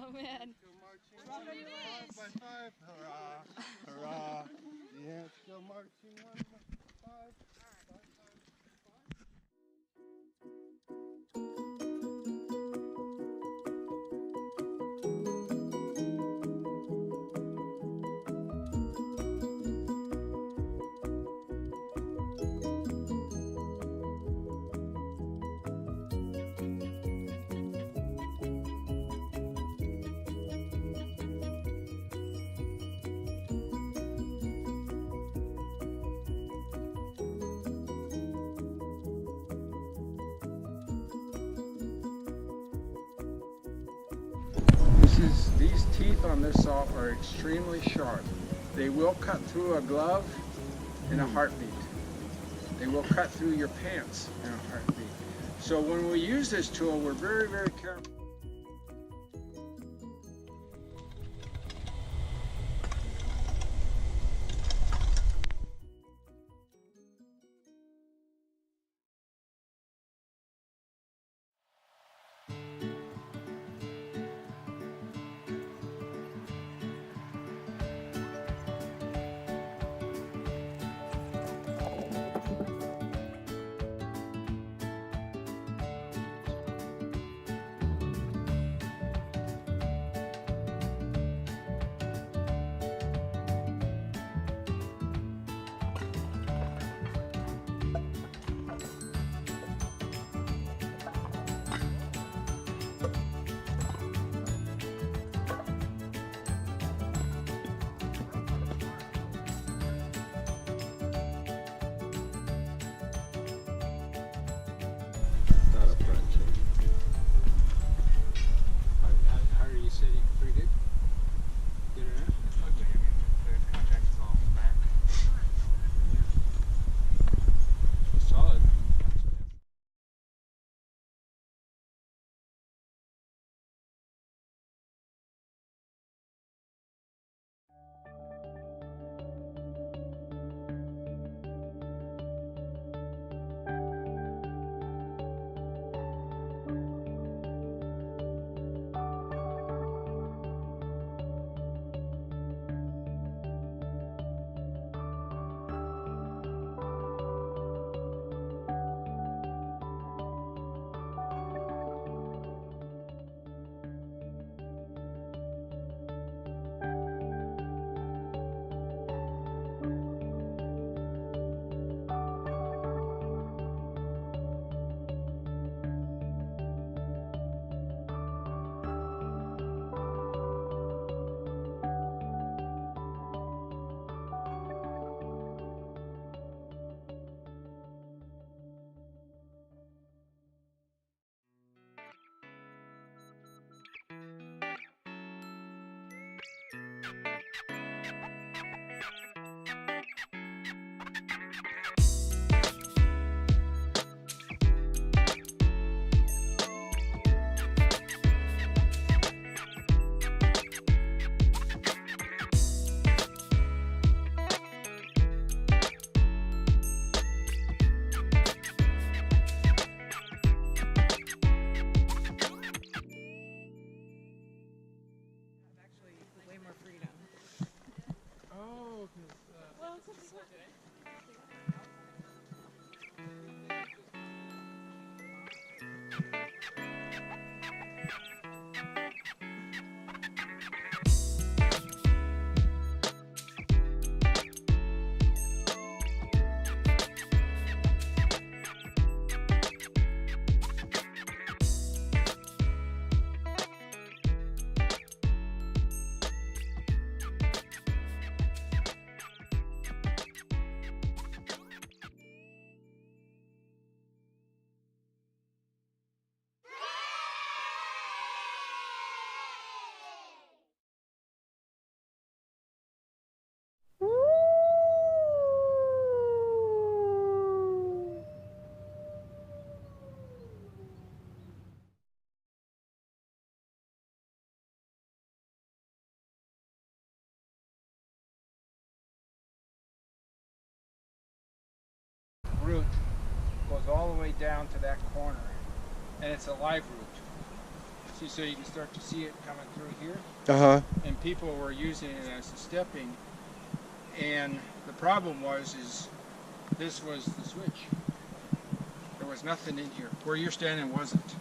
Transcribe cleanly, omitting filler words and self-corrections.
Oh man. Go marching 5 by 5. Hurrah! Hurrah! The ants go marching 1 by 5. These teeth on this saw are extremely sharp. They will cut through a glove in a heartbeat. They will cut through your pants in a heartbeat. So when we use this tool, we're very, very careful. How are you sitting? Pretty good? Good enough? Okay, I mean, the contact is all back. Solid. Root goes all the way down to that corner, and it's a live root. See, so you can start to see it coming through here. Uh-huh. And people were using it as a stepping. And the problem was, is this was the switch. There was nothing in here. Where you're standing wasn't.